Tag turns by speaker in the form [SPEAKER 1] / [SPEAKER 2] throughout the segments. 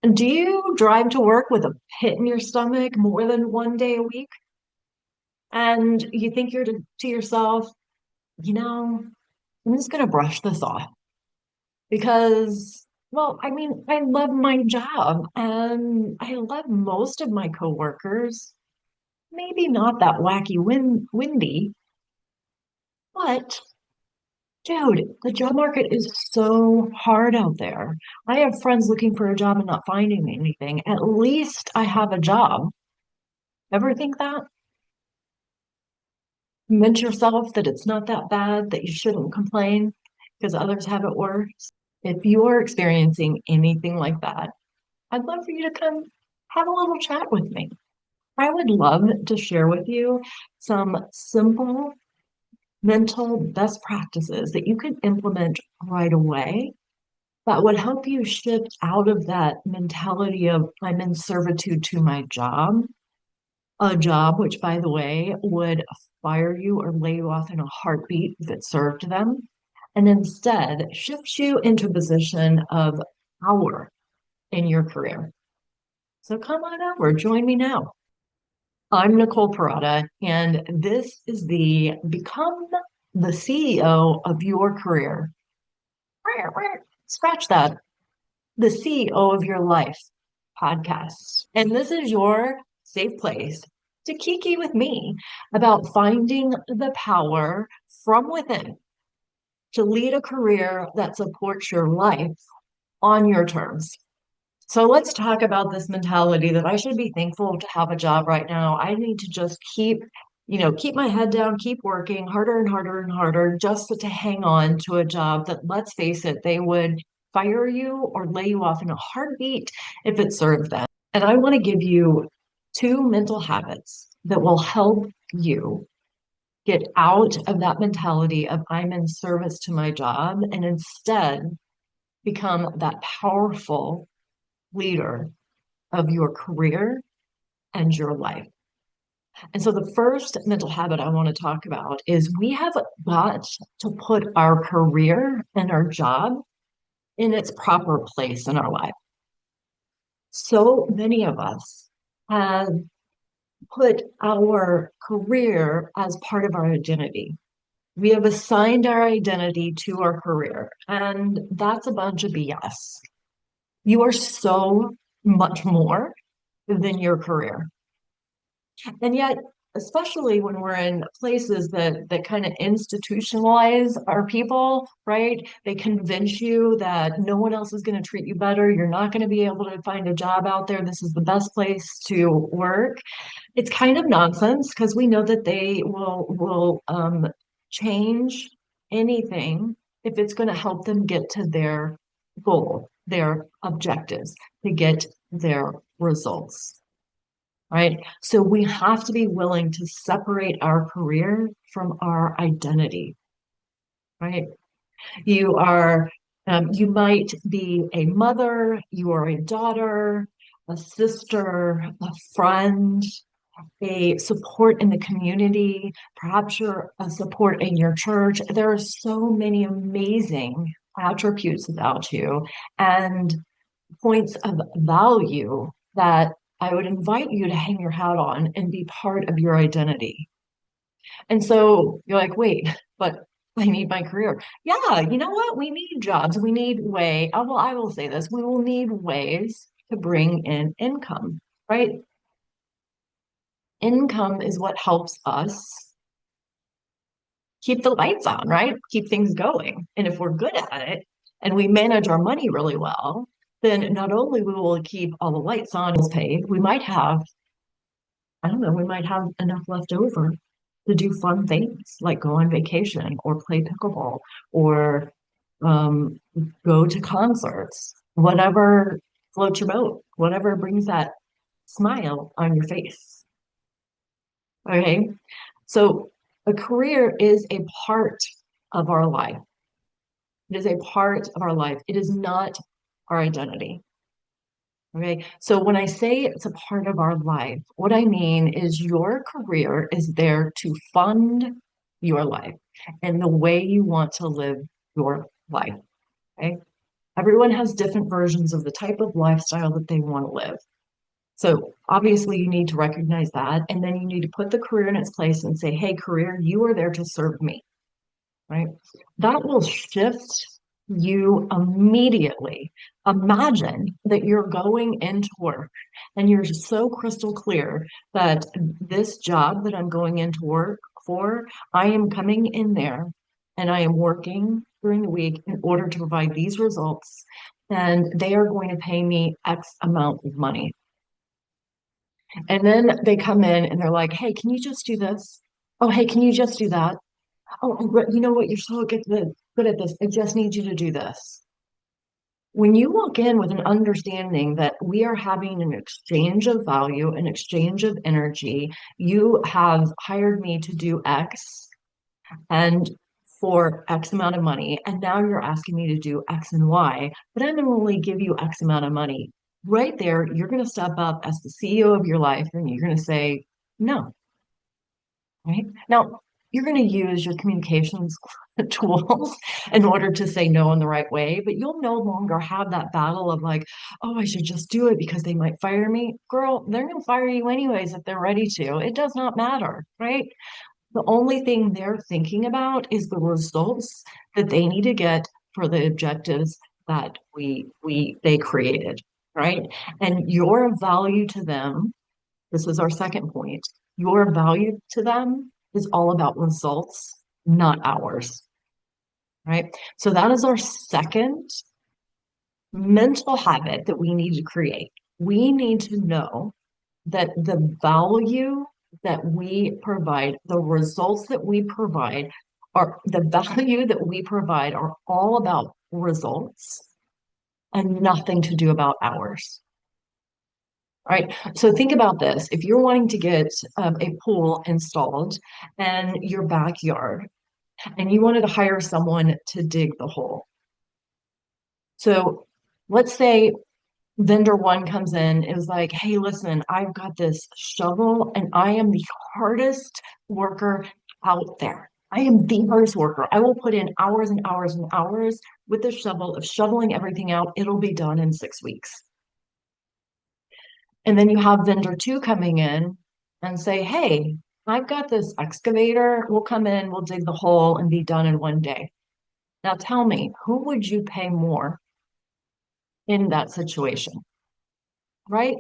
[SPEAKER 1] Do you drive to work with a pit in your stomach more than one day a week? And you think to yourself, I'm just going to brush this off because, well, I mean, I love my job and I love most of my coworkers. Maybe not that wacky windy, but dude, the job market is so hard out there. I have friends looking for a job and not finding anything. At least I have a job. Ever think that? Convince yourself that it's not that bad, that you shouldn't complain because others have it worse. If you are experiencing anything like that, I'd love for you to come have a little chat with me. I would love to share with you some simple mental best practices that you can implement right away that would help you shift out of that mentality of I'm in servitude to my job, a job which, by the way, would fire you or lay you off in a heartbeat if it served them, and instead shift you into a position of power in your career. So come on over, join me now. I'm Nicole Parada, and this is the Become the CEO of Your Career. Scratch that. The CEO of Your Life podcast. And this is your safe place to kiki with me about finding the power from within to lead a career that supports your life on your terms. So let's talk about this mentality that I should be thankful to have a job right now. I need to just keep my head down, keep working harder and harder and harder just to hang on to a job that, let's face it, they would fire you or lay you off in a heartbeat if it served them. And I want to give you two mental habits that will help you get out of that mentality of I'm in service to my job and instead become that powerful leader of your career and your life. And so the first mental habit I want to talk about is we have got to put our career and our job in its proper place in our life. So many of us have put our career as part of our identity. We have assigned our identity to our career, and that's a bunch of BS. You are so much more than your career. And yet, especially when we're in places that kind of institutionalize our people, right? They convince you that no one else is going to treat you better. You're not going to be able to find a job out there. This is the best place to work. It's kind of nonsense because we know that they will change anything if it's going to help them get to their goal, their objectives, to get their results. Right. So we have to be willing to separate our career from our identity. Right. You are, you might be a mother, you are a daughter, a sister, a friend, a support in the community. Perhaps you're a support in your church. There are so many amazing attributes about you and points of value that I would invite you to hang your hat on and be part of your identity. And so you're like, wait, but I need my career. Yeah, you know what? We need jobs. We need well, I will say this, we will need ways to bring in income, right? Income is what helps us keep the lights on, right? Keep things going. And if we're good at it and we manage our money really well, then not only we will keep all the lights on, bills paid, we might have, I don't know, we might have enough left over to do fun things like go on vacation or play pickleball or um, go to concerts, whatever floats your boat, whatever brings that smile on your face. Okay. So a career is a part of our life. It is a part of our life. It is not our identity. Okay. So when I say it's a part of our life, what I mean is your career is there to fund your life and the way you want to live your life. Okay. Everyone has different versions of the type of lifestyle that they want to live. So obviously you need to recognize that. And then you need to put the career in its place and say, hey, career, you are there to serve me, right? That will shift you immediately. Imagine that you're going into work and you're so crystal clear that this job that I'm going into work for, I am coming in there and I am working during the week in order to provide these results, and they are going to pay me X amount of money. And then they come in and they're like, hey, can you just do this? Oh, hey, can you just do that? Oh, but you know what? You're so good at this. I just need you to do this. When you walk in with an understanding that we are having an exchange of value, an exchange of energy, you have hired me to do X and for X amount of money, and now you're asking me to do X and Y, but I'm going to only give you X amount of money. Right there, you're going to step up as the CEO of your life and you're going to say, no, right? Now, you're going to use your communications tools in order to say no in the right way, but you'll no longer have that battle of like, oh, I should just do it because they might fire me. Girl, they're going to fire you anyways if they're ready to. It does not matter, right? The only thing they're thinking about is the results that they need to get for the objectives that they created, right? And your value to them, this is our second point, your value to them is all about results, not ours, right? So that is our second mental habit that we need to create. We need to know that the value that we provide, the results that we provide, are the value that we provide are all about results and nothing to do about ours. Right. So think about this. If you're wanting to get a pool installed in your backyard and you wanted to hire someone to dig the hole. So let's say vendor one comes in, is like, hey, listen, I've got this shovel and I am the hardest worker out there. I am the hardest worker. I will put in hours and hours and hours with the shovel of shoveling everything out. It'll be done in 6 weeks. And then you have vendor two coming in and say, hey, I've got this excavator. We'll come in, we'll dig the hole and be done in one day. Now tell me, who would you pay more in that situation? Right?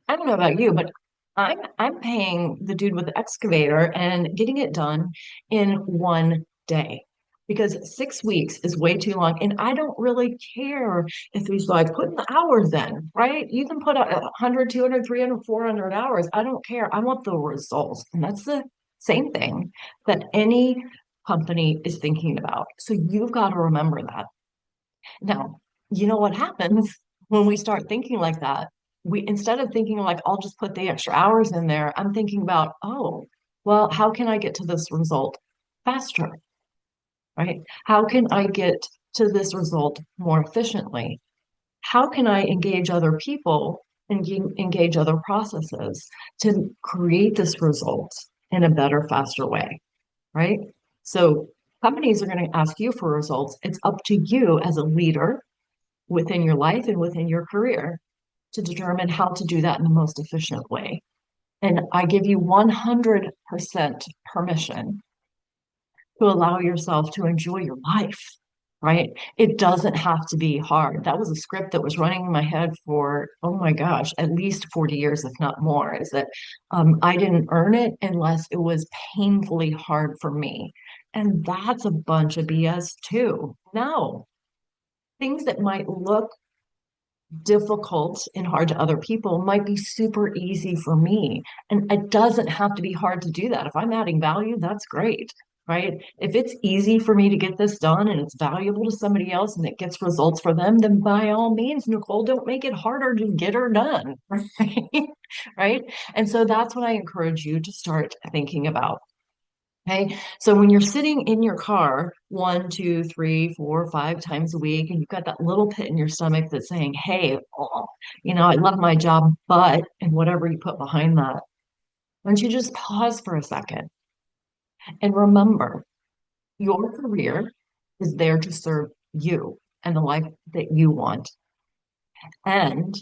[SPEAKER 1] I don't know about you, but I'm paying the dude with the excavator and getting it done in one day because 6 weeks is way too long. And I don't really care if he's like putting the hours in, right? You can put 100, 200, 300, 400 hours. I don't care. I want the results. And that's the same thing that any company is thinking about. So you've got to remember that. Now, you know what happens when we start thinking like that? We, instead of thinking like, I'll just put the extra hours in there, I'm thinking about, oh, well, how can I get to this result faster, right? How can I get to this result more efficiently? How can I engage other people and engage other processes to create this result in a better, faster way, right? So companies are going to ask you for results. It's up to you as a leader within your life and within your career to determine how to do that in the most efficient way. And I give you 100% permission to allow yourself to enjoy your life, right? It doesn't have to be hard. That was a script that was running in my head for, oh my gosh, at least 40 years, if not more, is that I didn't earn it unless it was painfully hard for me. And that's a bunch of BS too. No, things that might look difficult and hard to other people might be super easy for me. And it doesn't have to be hard to do that. If I'm adding value, that's great, right? If it's easy for me to get this done and it's valuable to somebody else and it gets results for them, then by all means, Nicole, don't make it harder to get her done, right? Right? And so that's what I encourage you to start thinking about. Okay. So when you're sitting in your car 1, 2, 3, 4, 5 times a week, and you've got that little pit in your stomach that's saying, hey, oh, I love my job, but, and whatever you put behind that, why don't you just pause for a second and remember your career is there to serve you. and the life that you want. And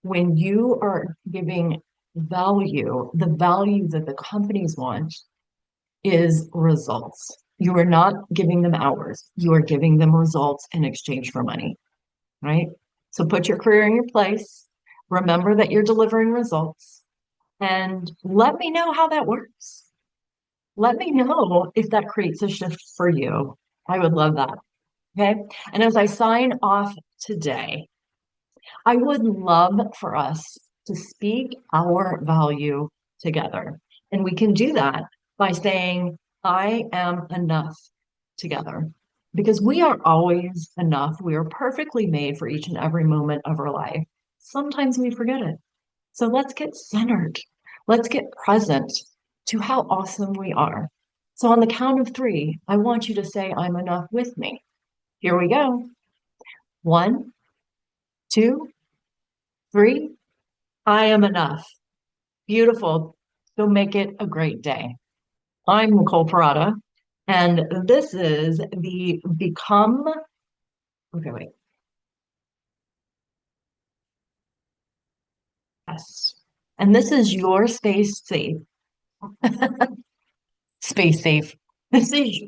[SPEAKER 1] when you are giving value, the value that the companies want is results. You are not giving them hours, you are giving them results in exchange for money, right? So put your career in your place. Remember that you're delivering results and let me know how that works. Let me know if that creates a shift for you. I would love that. Okay. And as I sign off today, I would love for us to speak our value together. And we can do that by saying, I am enough together. Because we are always enough. We are perfectly made for each and every moment of our life. Sometimes we forget it. So let's get centered. Let's get present to how awesome we are. So on the count of three, I want you to say, I'm enough with me. Here we go. 1, 2, 3. I am enough. Beautiful. Go make it a great day. I'm Nicole Parada, and this is the Become. Okay, wait. Yes. And this is your space safe. Space safe. This is